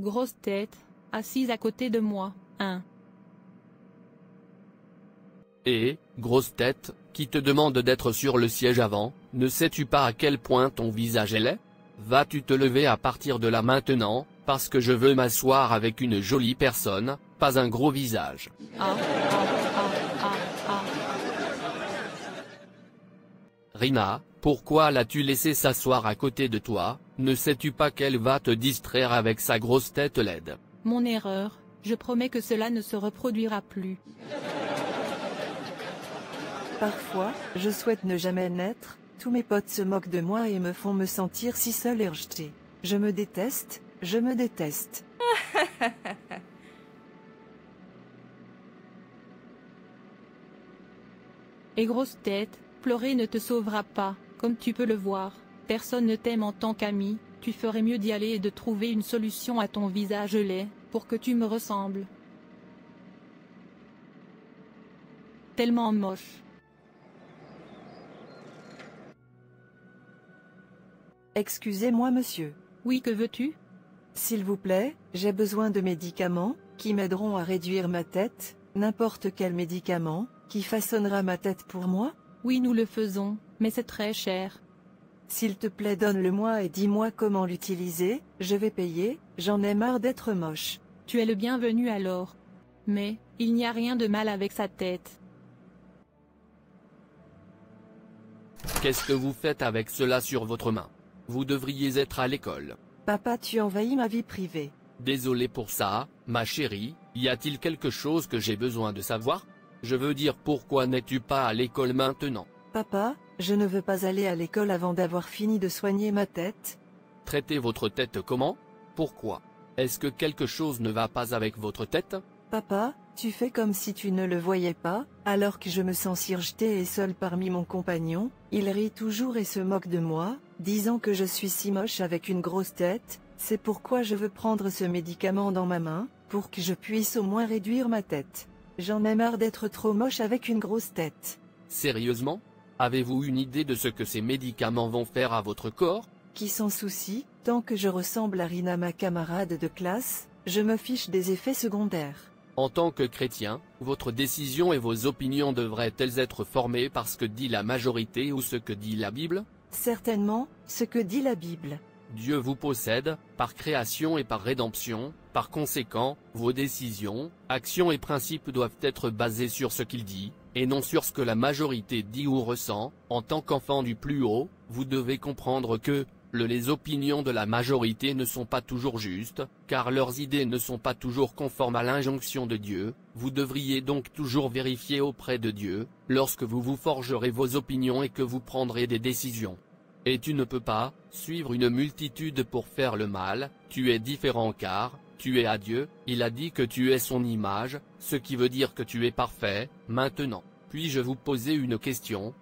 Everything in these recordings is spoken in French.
Grosse tête, assise à côté de moi, hein. Et, grosse tête, qui te demande d'être sur le siège avant, ne sais-tu pas à quel point ton visage est laid? Vas-tu te lever à partir de là maintenant, parce que je veux m'asseoir avec une jolie personne, pas un gros visage. Ah, ah, ah, ah, ah. Rina, pourquoi l'as-tu laissé s'asseoir à côté de toi? Ne sais-tu pas qu'elle va te distraire avec sa grosse tête laide? Mon erreur, je promets que cela ne se reproduira plus. Parfois, je souhaite ne jamais naître, tous mes potes se moquent de moi et me font me sentir si seule et rejetée. Je me déteste, je me déteste. Et grosse tête, pleurer ne te sauvera pas, comme tu peux le voir. Personne ne t'aime en tant qu'ami, tu ferais mieux d'y aller et de trouver une solution à ton visage laid, pour que tu me ressembles. Tellement moche. Excusez-moi monsieur. Oui, que veux-tu? S'il vous plaît, j'ai besoin de médicaments, qui m'aideront à réduire ma tête, n'importe quel médicament, qui façonnera ma tête pour moi? Oui, nous le faisons, mais c'est très cher. S'il te plaît donne-le-moi et dis-moi comment l'utiliser, je vais payer, j'en ai marre d'être moche. Tu es le bienvenu alors. Mais, il n'y a rien de mal avec sa tête. Qu'est-ce que vous faites avec cela sur votre main? Vous devriez être à l'école. Papa, tu envahis ma vie privée. Désolé pour ça, ma chérie, y a-t-il quelque chose que j'ai besoin de savoir? Je veux dire, pourquoi n'es-tu pas à l'école maintenant? Papa, je ne veux pas aller à l'école avant d'avoir fini de soigner ma tête. Traitez votre tête comment? Pourquoi? Est-ce que quelque chose ne va pas avec votre tête? Papa, tu fais comme si tu ne le voyais pas, alors que je me sens si rejetée et seule parmi mon compagnon. Il rit toujours et se moque de moi, disant que je suis si moche avec une grosse tête. C'est pourquoi je veux prendre ce médicament dans ma main, pour que je puisse au moins réduire ma tête. J'en ai marre d'être trop moche avec une grosse tête. Sérieusement? Avez-vous une idée de ce que ces médicaments vont faire à votre corps? Qui s'en soucie, tant que je ressemble à Rina, ma camarade de classe, je me fiche des effets secondaires. En tant que chrétien, votre décision et vos opinions devraient-elles être formées par ce que dit la majorité ou ce que dit la Bible? Certainement, ce que dit la Bible. Dieu vous possède, par création et par rédemption, par conséquent, vos décisions, actions et principes doivent être basés sur ce qu'il dit, et non sur ce que la majorité dit ou ressent. En tant qu'enfant du plus haut, vous devez comprendre que, les opinions de la majorité ne sont pas toujours justes, car leurs idées ne sont pas toujours conformes à l'injonction de Dieu. Vous devriez donc toujours vérifier auprès de Dieu, lorsque vous vous forgerez vos opinions et que vous prendrez des décisions. Et tu ne peux pas suivre une multitude pour faire le mal. Tu es différent car tu es à Dieu, il a dit que tu es son image, ce qui veut dire que tu es parfait. Maintenant, puis-je vous poser une question?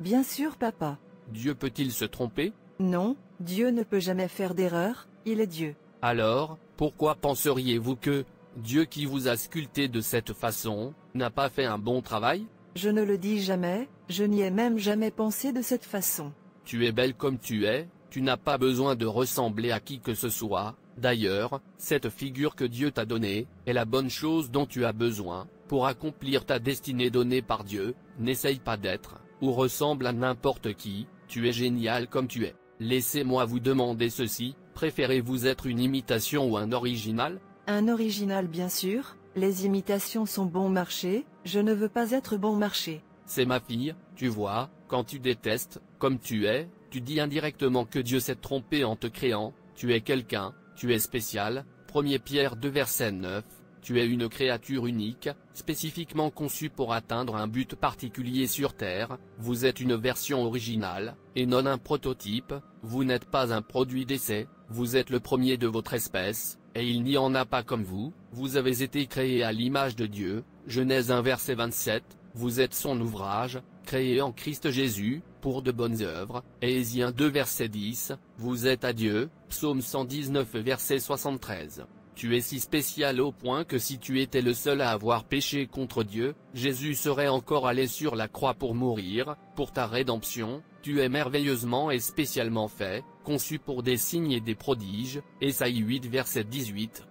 Bien sûr, papa. Dieu peut-il se tromper? Non, Dieu ne peut jamais faire d'erreur, il est Dieu. Alors, pourquoi penseriez-vous que Dieu qui vous a sculpté de cette façon, n'a pas fait un bon travail? Je ne le dis jamais, je n'y ai même jamais pensé de cette façon. Tu es belle comme tu es, tu n'as pas besoin de ressembler à qui que ce soit. D'ailleurs, cette figure que Dieu t'a donnée, est la bonne chose dont tu as besoin, pour accomplir ta destinée donnée par Dieu. N'essaye pas d'être, ou ressemble à n'importe qui, tu es génial comme tu es. Laissez-moi vous demander ceci, préférez-vous être une imitation ou un original? Un original bien sûr, les imitations sont bon marché, je ne veux pas être bon marché. C'est ma fille, tu vois, quand tu détestes, comme tu es, tu dis indirectement que Dieu s'est trompé en te créant. Tu es quelqu'un, tu es spécial. 1 Pierre 2 verset 9, tu es une créature unique, spécifiquement conçue pour atteindre un but particulier sur Terre. Vous êtes une version originale, et non un prototype. Vous n'êtes pas un produit d'essai, vous êtes le premier de votre espèce, et il n'y en a pas comme vous. Vous avez été créé à l'image de Dieu. Genèse 1 verset 27, vous êtes son ouvrage, créé en Christ Jésus, pour de bonnes œuvres. Éphésiens 2 verset 10, vous êtes à Dieu. Psaume 119 verset 73. Tu es si spécial au point que si tu étais le seul à avoir péché contre Dieu, Jésus serait encore allé sur la croix pour mourir, pour ta rédemption. Tu es merveilleusement et spécialement fait, conçus pour des signes et des prodiges, Ésaïe 8 verset 18.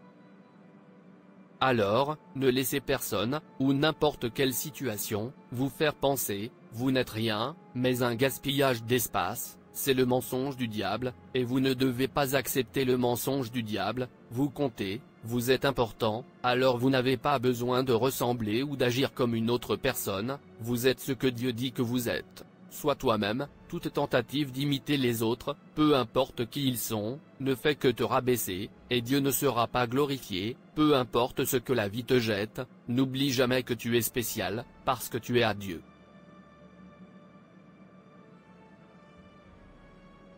Alors, ne laissez personne, ou n'importe quelle situation, vous faire penser, vous n'êtes rien, mais un gaspillage d'espace, c'est le mensonge du diable, et vous ne devez pas accepter le mensonge du diable, vous comptez, vous êtes important, alors vous n'avez pas besoin de ressembler ou d'agir comme une autre personne, vous êtes ce que Dieu dit que vous êtes. Sois toi-même, toute tentative d'imiter les autres, peu importe qui ils sont, ne fait que te rabaisser, et Dieu ne sera pas glorifié, peu importe ce que la vie te jette, n'oublie jamais que tu es spécial, parce que tu es à Dieu.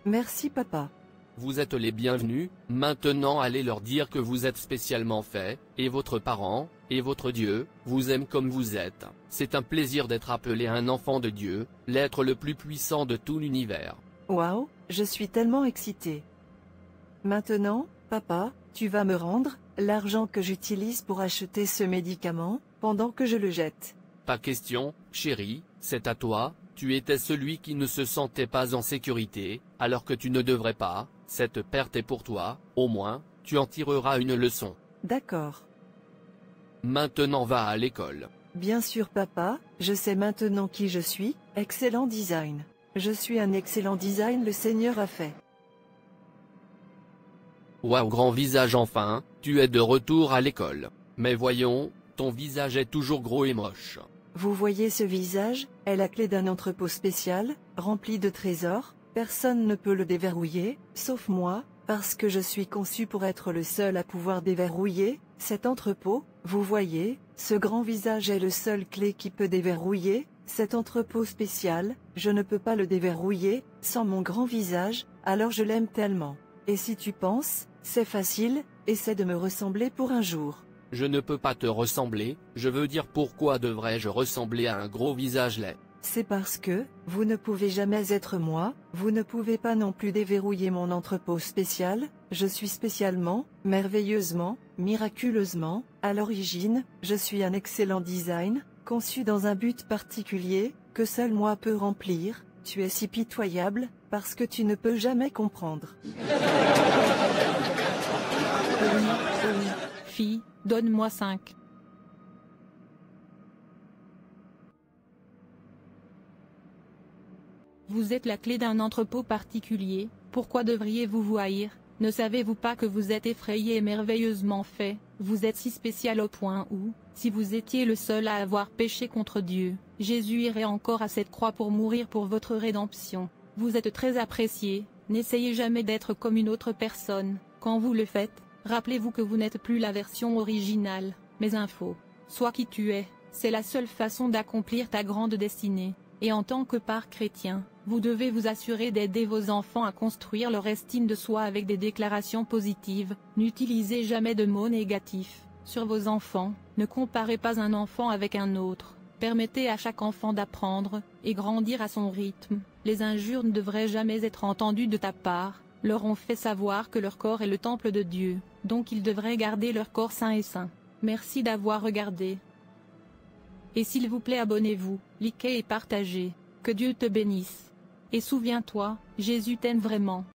Merci papa. Vous êtes les bienvenus, maintenant allez leur dire que vous êtes spécialement fait, et votre parent, et votre Dieu, vous aime comme vous êtes. C'est un plaisir d'être appelé un enfant de Dieu, l'être le plus puissant de tout l'univers. Waouh, je suis tellement excitée. Maintenant, papa, tu vas me rendre l'argent que j'utilise pour acheter ce médicament, pendant que je le jette. Pas question, chérie, c'est à toi, tu étais celui qui ne se sentait pas en sécurité, alors que tu ne devrais pas, cette perte est pour toi, au moins, tu en tireras une leçon. D'accord. Maintenant va à l'école. Bien sûr papa, je sais maintenant qui je suis, excellent design. Je suis un excellent design, le Seigneur a fait. Waouh, grand visage, enfin, tu es de retour à l'école. Mais voyons, ton visage est toujours gros et moche. Vous voyez ce visage, est la clé d'un entrepôt spécial, rempli de trésors, personne ne peut le déverrouiller, sauf moi, parce que je suis conçu pour être le seul à pouvoir déverrouiller cet entrepôt. Vous voyez, ce grand visage est le seul clé qui peut déverrouiller cet entrepôt spécial, je ne peux pas le déverrouiller sans mon grand visage, alors je l'aime tellement. Et si tu penses, c'est facile, essaie de me ressembler pour un jour. Je ne peux pas te ressembler, je veux dire pourquoi devrais-je ressembler à un gros visage laid? C'est parce que, vous ne pouvez jamais être moi, vous ne pouvez pas non plus déverrouiller mon entrepôt spécial, je suis spécialement, merveilleusement, miraculeusement, à l'origine, je suis un excellent design, conçu dans un but particulier, que seul moi peux remplir, tu es si pitoyable, parce que tu ne peux jamais comprendre. Fille, donne-moi 5. Vous êtes la clé d'un entrepôt particulier, pourquoi devriez-vous vous haïr? Ne savez-vous pas que vous êtes effrayé et merveilleusement fait? Vous êtes si spécial au point où, si vous étiez le seul à avoir péché contre Dieu, Jésus irait encore à cette croix pour mourir pour votre rédemption. Vous êtes très apprécié, n'essayez jamais d'être comme une autre personne. Quand vous le faites, rappelez-vous que vous n'êtes plus la version originale, mais un faux. Sois qui tu es, c'est la seule façon d'accomplir ta grande destinée. Et en tant que père chrétien, vous devez vous assurer d'aider vos enfants à construire leur estime de soi avec des déclarations positives. N'utilisez jamais de mots négatifs sur vos enfants, ne comparez pas un enfant avec un autre. Permettez à chaque enfant d'apprendre et grandir à son rythme. Les injures ne devraient jamais être entendues de ta part. Leur ont fait savoir que leur corps est le temple de Dieu, donc ils devraient garder leur corps sain et saint. Merci d'avoir regardé. Et s'il vous plaît, abonnez-vous, likez et partagez. Que Dieu te bénisse. Et souviens-toi, Jésus t'aime vraiment.